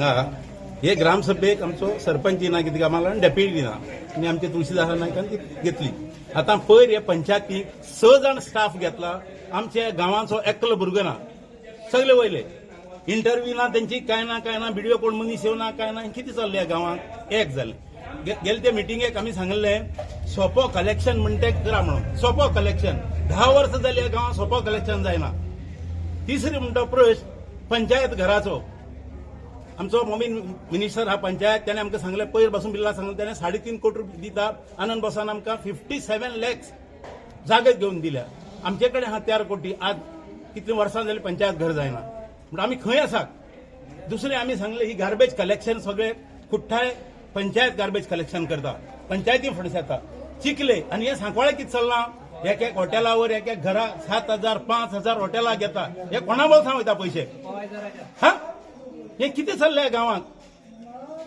सांगा हे ग्रामसभेक आमचो सरपंच ना कितें आम्हाला डेप्युटी ना आनी आमच्या तुळशीदास नायकान ती घेतली. आता पयर हे पंचायतीक 6 जाण स्टाफ घेतला. आमच्या गांवाचो एकलो भुरगो ना, सगळे वयले. इंटरव्यू ना त्यांची काय ना व्हिडिओ कोण मनीस येवना काय ना. कितें चल्लें ह्या गांवांत एक जालें. गेले ते मिटिंगेक आमी सांगलें सोपो कलेक्शन म्हणटे करा म्हणून. सोपो कलेक्शन 10 वर्सां जालीं ह्या गांवांत सोपो कलेक्शन जायना. तिसरी म्हणटा प्रश्न पंचायत घराचो. आमचो मोमीन मिनिस्टर हा पंचायत त्याने आमकां सांगलें पयर बसून बिल्ला सांगलें त्याने 3.5 कोटी रुपया दिता. आनंद बसान आमकां 57 lakhs जागे घेवन दिल्या. आमचे कडेन हा 4 कोटी. आज कितलीं वर्सां जालीं पंचायत घर जायना. म्हणजे आमी खंय आसात. दुसरें आमी सांगलें ही गार्बेज कलेक्शन सगळे कुठ्ठाय पंचायत गार्बेज कलेक्शन करता. पंचायती फंड्स येता चिकले आनी हे सांकवाळे कितें चल्लां. एक हॉटेलावर एक घरा 7,000 5,000 हॉटेलाक घेता. हे कोणा बोलसां वयता पयशे. हा हे कितें चल्लें गांवांत.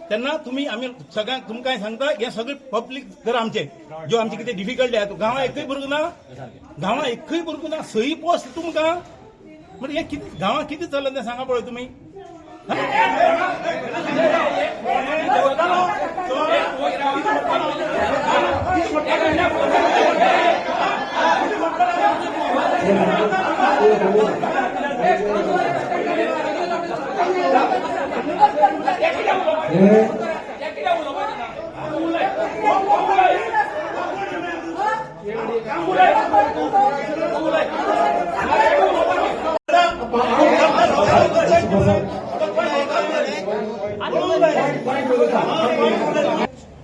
तेन्ना तुमी आमी सगळ्यांक तुमकां सांगता हे सगळे पब्लीक घर आमचे ज्यो आमचे कितें डिफिकल्टी आहा. गांवां एकूय भुरगो ना. गांवां एकूय भुरगो ना. 6 पोस्ट तुमकां म्हणजे हे कितें गांवांत कितें चल्लें तें सांगा पळय तुमी.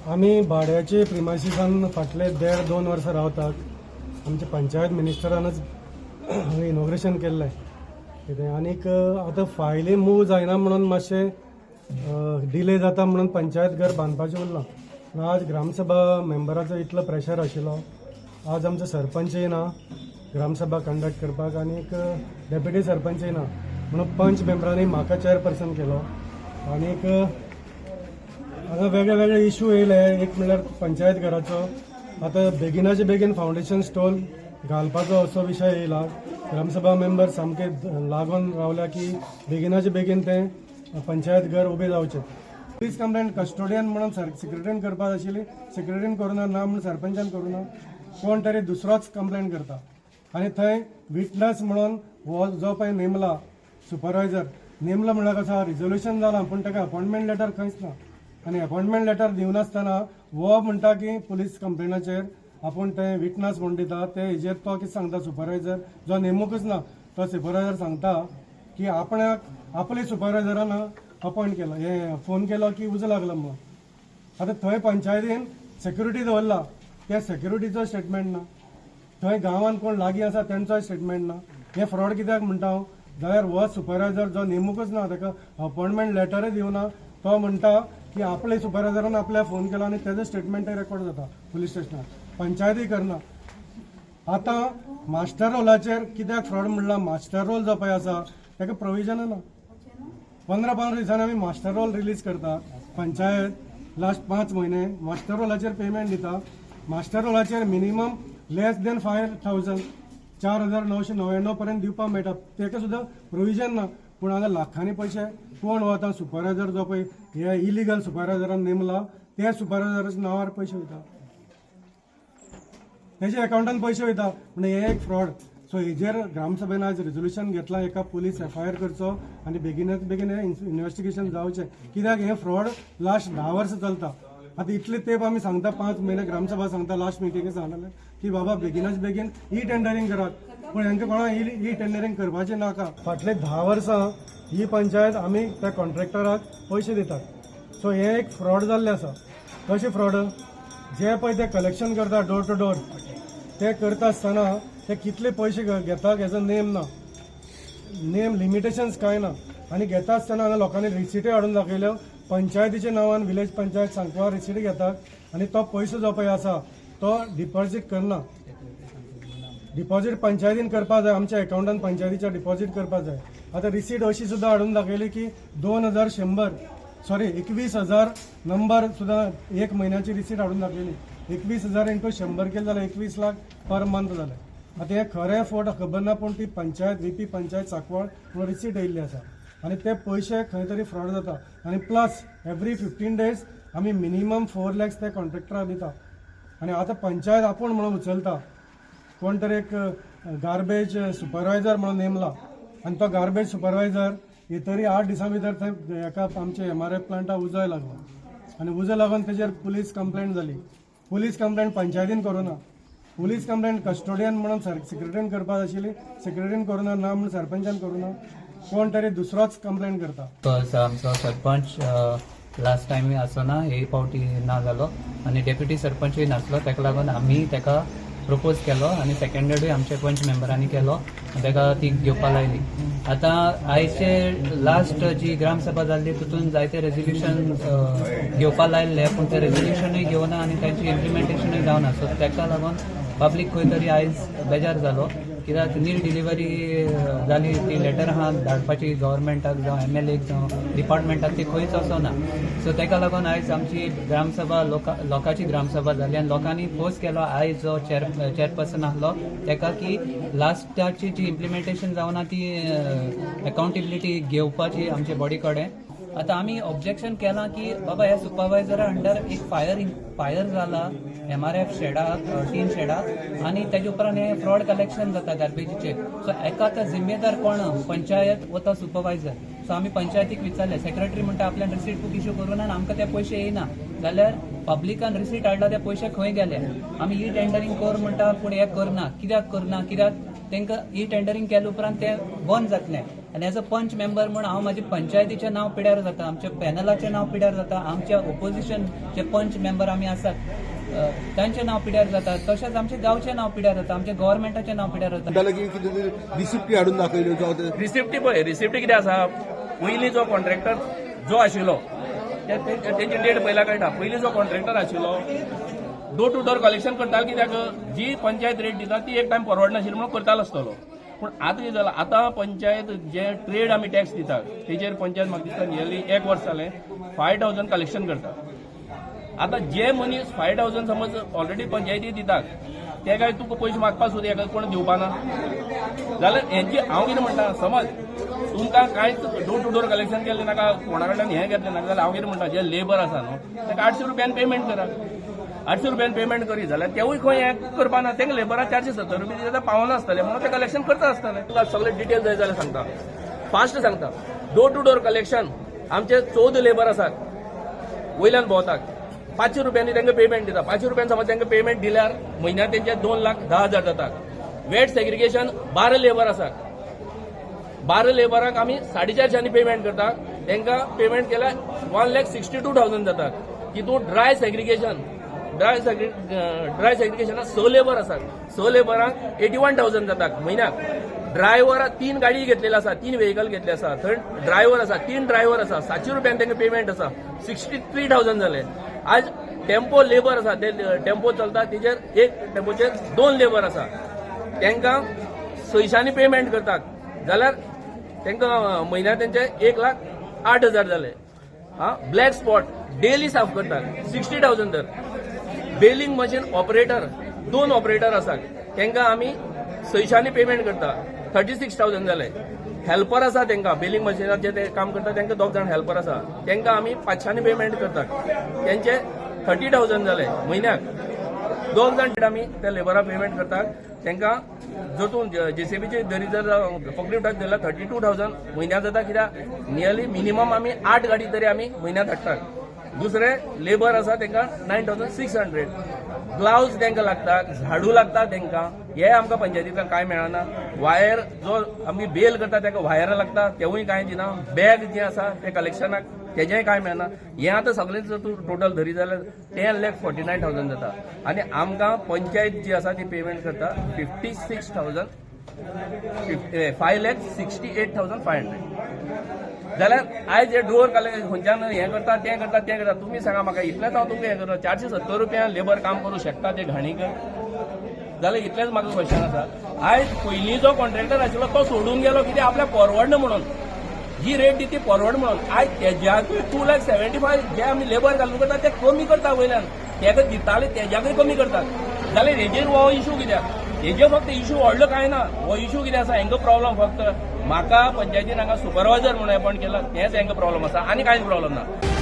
आम्ही भाड्याचे प्रिमायसिसान फाटले 1.5-2 वर्सां रावतात. आमच्या पंचायत मिनिस्टरानच इनॉग्रेशन केल्लें कितें आनीक आतां फायली मूव जायना म्हणून मातशें डिले जाता म्हणून पंचायत घर बांदपाचें उरलां. आज ग्रामसभा मेंबराचो इतलो प्रेशर आशिल्लो. आज आमचो सरपंचय ना ग्रामसभा कंडक्ट करपाक आनीक डेप्युटी सरपंचय ना म्हणून पंच मेंबरांनी म्हाका चेअरपर्सन केलो. आनीक हांगा वेगळे वेगळे इश्यू येयले. एक म्हणल्यार पंचायत घराचो आतां बेगिनाचे बेगीन फावंडेशन स्टोन घालपाचो असो विशय येयला. ग्रामसभा मेंबर सामके लागून रावल्या की बेगिनाचे बेगीन तें पंचायत घर उबें जावचें. पुलीस कंप्लेंट कस्टोडियन म्हणून सेक्रेटरीन करपाक आशिल्ली. सेक्रेटरीन करूना ना म्हणून सरपंचान करूना. कोण तरी दुसरोच कंप्लेंट करता. आनी थंय विटनस म्हणून हो जो पळय नेमला सुपरवायझर नेमलो म्हणल्यार कसा रिझोल्युशन जालां पूण ताका अपॉइंटमेंट लेटर खंयच ना. आनी अपॉइंटमेंट लेटर दिवनासतना वो म्हणटा की पुलीस कंप्लेनाचेर आपूण तें विटनस म्हूण दिता. ते हेजेर तो कितें सांगता सुपरवायझर जो नेमूकच ना तो सुपरवायझर सांगता की आपणाक आपले सुपरवायझरान अपॉइंट केलो हे फोन केलो की उजो लागलो म्हणून. आतां थंय पंचायतीन सेक्युरिटी दवरला त्या सेक्युरिटीचो स्टेटमेंट ना. थंय गांवांत कोण लागीं आसा तेंचोय स्टेटमेंट ना. हे फ्रॉड कित्याक म्हणटा हांव जाल्यार हो सुपरवायझर जो नेमूकच ना ताका अपॉइंटमेंट लेटरूय दिवना तो म्हणटा की आपले सुपरवायझरान आपल्याक फोन केलो आनी तेजो स्टेटमेंटय रेकॉर्ड जाता पुलीस स्टेशनार. पंचायती करना. आतां मास्टर रोलाचेर कित्याक फ्रॉड म्हणला. मास्टर रोल जो पळय आसा ताका प्रोविजन ना. 15 दिसांनी आमी मास्टर रोल रिलीज करता. पंचायत लास्ट 5 म्हयने मास्टर रोलाचेर पेमेंट दिता. मास्टर रोलाचेर मिनिमम लेस देन 5,000 4,999 पर्यंत दिवपाक मेळटा. ताका सुद्दां प्रोविजन ना. पूण हांगा लाखांनी पयशे कोण वता सुपरवायझर जो पळय हे इलिगल सुपरवायझरान नेमला त्या सुपरवायझराच्या नांवार पयशे वयता. तेजे अकाउंटान पयशे वयता. म्हणजे हे एक फ्रॉड. सो हेजेर ग्रामसभेन आज रिझोल्युशन घेतला एका पुलीस FIR करचो आनी बेगिनाच बेगीन हे इन्व्हेस्टिगेशन जावचें. कित्याक हे फ्रॉड लास्ट 10 वर्सां चलता. आतां इतले तेंप आमी सांगता 5 म्हयने ग्रामसभा सांगता लास्ट मिटिंगे सांगलें की बाबा बेगिनाच बेगीन टेंडरिंग करात. पूण हांकां कोणाक टेंडरिंग करपाचें नाका. फाटले 10 वर्सां ही पंचायत आमी त्या कॉन्ट्रॅक्टराक पयशे दितात. सो हे एक फ्रॉड जाल्लें आसा. कशें फ्रॉड जे पळय ते कलेक्शन करता डोर टू डोर ते करता आसतना ते कितले पयशे घेतात हेजो नेम ना. नेम लिमिटेशन्स कांय ना. आनी घेता आसतना हांगा लोकांनी रिसिटी हाडून दाखयल्यो. पंचायतीच्या नांवान विलेज पंचायत सांकवाळ रिसिटी घेतात आनी तो पयसो जो पळय आसा तो डिपॉझीट करना. डिपॉझीट पंचायतीन करपाक जाय. आमच्या अकाउंटान पंचायतीच्या डिपॉझीट करपाक जाय. आतां रिसीट अशी सुद्दां हाडून दाखयली की 21,000 नंबर सुद्दां एक म्हयन्याची रिसीट हाडून दाखयली. 21,000 × 100 केले जाल्यार 21 लाख पर मंथ जाले. आतां हे खरें फोट खबर ना पूण ती पंचायत VP पंचायत सांकवाळ म्हणून रिसीट येयल्ली आसा. आनी ते पयशे खंय तरी फ्रॉड जाता आनी प्लस एवरी 15 days आमी मिनिमम 4 lakhs त्या कॉन्ट्रॅक्टराक दिता आनी आतां पंचायत आपूण म्हणून उचलता कोण तरी एक गार्बेज सुपरवायझर म्हणून नेमला आनी तो गार्बेज सुपरवायझर हे तरी 8 दिसां भितर थंय एका आमचे MRF प्लांटाक उजोय लागलो आनी उजो लागून तेजेर पुलीस कंप्लेंट जाली पुलीस कंप्लेंट पंचायतीन करूना पुलीस कंप्लेंट कस्टोडियन म्हणून सेक्रेटरीन करपाक आशिल्ली सेक्रेटरीन करूना ना म्हणून सरपंचान करूना कोण तरी दुसरोच कंप्लेंट करता बिकॉज आमचो सरपंच लास्ट टायम आसना हे फावटी ना जालो आनी डेप्युटी सरपंचूय नासलो ताका लागून आमी ताका प्रपोज केलो आनी सेकंडेडूय आमच्या पंच मेंबरांनी केलो ताका ती घेवपा लायली आतां आयचे लास्ट जी ग्रामसभा जाल्ली तितून जायते रेजोल्युशन घेवपा लायल्ले पूण ते रेजोल्युशनूय घेवना आनी तांची इम्प्लिमेंटेशनूय जावना सो ताका लागून पब्लीक खंय तरी आयज बेजार जालो कित्याक नील डिलिव्हरी जाली ती लेटर आहा धाडपाची गव्हर्मेंटाक जावं MLAक जावं डिपार्टमेंटाक ती खंयच वचना सो ताका लागून आयज आमची ग्रामसभा लोकांची ग्रामसभा जाली आनी लोकांनी फोर्स केलो आयज जो चेअरपर्सन आसलो ताका की लास्टाची जी इम्प्लिमेंटेशन जावना ती अकाउंटेबिलिटी घेवपाची आमचे बॉडी कडेन आतां आमी ऑब्जेक्शन केलां की बाबा ह्या सुपरवायझरा अंडर एक फायर जाला MRF शेडाक 3 शेडाक आनी तेजे उपरांत हे फ्रॉड कलेक्शन जाता गार्बेजीचे सो एका आतां जिम्मेदार कोण पंचायत वो तो सुपरवायझर सो आमी पंचायतीक विचारले सेक्रेटरी म्हणटा आपल्यान रिसीट बूक इश्यू करूना आनी आमकां ते पयशे येयना जाल्यार पब्लिकान रिसीट हाडला ते पयशे खंय गेले आमी ई टेंडरींग कर म्हणटा पूण हे करना कित्याक तांकां ई टेंडरींग केले उपरांत ते बंद जातलें आनी एज अ पंच मेंबर म्हूण हांव म्हाज्या पंचायतीचें नांव पिड्यार जाता आमच्या पॅनलाचें नांव पिड्यार जाता आमच्या ओपोजिशन जे पंच मेंबर आमी आसात तांचें नांव पिड्यार जाता तशेंच आमच्या गांवचें नांव पिड्यार जाता आमच्या गव्हर्मेंटाचें नांव पिड्यार जाता रिसिप्टी हाडून दाखयल्यो रिसिप्टी पळय रिसिप्टी कितें आसा पयलीं जो कॉन्ट्रॅक्टर जो आशिल्लो तेजी डेट पयला कळटा पयलीं जो कॉन्ट्रॅक्टर आशिल्लो डोर टू डोर कलेक्शन करतालो कित्याक जी पंचायत रेट दिता ती एक टायम परवडनाशिल्ली म्हणून करतालो आसतलो पूण आतां कितें जालां आतां पंचायत जे ट्रेड आमी टॅक्स दितात तेजेर पंचायत म्हाका दिसता नियरली 1 वर्स जालें 5,000 कलेक्शन करता आतां जे मनीस 5,000 समज ऑलरेडी पंचायती दितात ते काय तुका पयशे मागपाक सुद्दां हेका कोण दिवपाना जाल्यार हेंची हांव कितें म्हणटा समज तुमकां कांयच डोर टू डोर कलेक्शन केलें नाका कोणा कडल्यान हें घेतलें नाका जाल्यार हांव कितें म्हणटा जे लेबर आसा न्हू ताका 800 रुपयान पेमेंट करा 800 रुपयान पेमेंट करी जाल्यार तेवूय खंय हें करपाना तांकां लेबराक 470 रुपया दिता पावना आसतले म्हणून ते कलेक्शन करता आसतले तुका सगळे डिटेल जाय जाल्यार सांगता फास्ट सांगता डोर टू डोर कलेक्शन आमचे 14 लेबर आसात वयल्यान भोंवतात 500 रुपयांनी तांकां पेमेंट दिता 500 रुपयान समज तांकां पेमेंट दिल्यार म्हयन्याक तेंचे 2,10,000 जातात वेट सेग्रिगेशन 12 लेबर आसात 12 लेबराक आमी 450 पेमेंट करतात तांकां पेमेंट केल्यार 1,62,000 जातात तितून ड्राय सेग्रिगेशनाक 6 लेबर आसात 6 लेबरांक 81,000 जातात म्हयन्याक ड्रायव्हर 3 गाडी घेतलेले आसा 3 व्हेकल घेतले आसा थंय ड्रायव्हर आसा 3 ड्रायव्हर आसा 700 रुपयान तांकां पेमेंट आसा 63,000 जाले आज टेम्पो लेबर आसा ते टेम्पो चलता तेजेर एक टेम्पोचेर 2 लेबर आसा तांकां 600 पेमेंट करतात जाल्यार तांकां म्हयन्याक तेंचे 1,08,000 जाले ब्लॅक स्पॉट डेली साफ करतात 60,000 दर बेलिंग मशीन ऑपरेटर 2 ऑपरेटर आसात तांकां आमी 600 पेमेंट करता 36,000 जाले हेल्पर आसा तांकां बेलिंग मशिनार जे ते काम करता तांकां 2 जाण हेल्पर आसा तांकां आमी 500 पेमेंट करतात तेंचे 30,000 जाले म्हयन्याक 2 जाण आमी त्या लेबराक पेमेंट करतात तांकां जोतून JCBची दरी जर फकली उठाक दिल्यार 32,000 म्हयन्याक जाता कित्याक नियरली मिनिमम आमी 8 गाडी तरी आमी म्हयन्याक धाडटात दुसरे लेबर आसा तांकां 9,600 ग्लावज तांकां लागतात झाडू लागता तांकां हे आमकां पंचायतींतल्यान कांय मेळना वायर जो आमी बेल करता ताका वायर लागता तेवूय कांय दिना बॅग जे आसा ते कलेक्शनाक तेजेंय कांय मेळना हें आतां सगळें जर तूं टोटल धरी जाल्यार 10,49,000 जाता आनी आमकां पंचायत जी आसा ती पेमेंट करता 5,68,500 जाल्यार आयज हे डोर खंयच्यान हें करता तें करता तुमी सांगा म्हाका इतलेंच हांव तुमकां हें करता 470 रुपया लेबर काम करूं शकता ते घाणीकर जाल्यार इतलेंच म्हाका क्वेश्चन आसा आयज पयलीं जो कॉन्ट्रॅक्टर आशिल्लो तो सोडून गेलो कित्याक आपल्याक परवडना म्हणून जी रेट दी ती परवड म्हणून आयज तेज्याकूय 2,75,000 जे आमी लेबर घालून करता ते कमी करता वयल्यान तेका दिताले तेज्याकूय कमी करतात जाल्यार हेजेर हो इशू कित्याक हेजे फक्त इशू व्हडलो कांय ना हो इशू कितें आसा हांकां प्रॉब्लम फक्त म्हाका पंचायतीन हांगा सुपरवायझर म्हणून अपॉइंट केला हेच हांकां प्रॉब्लम आसा आनी कांयच प्रॉब्लम ना.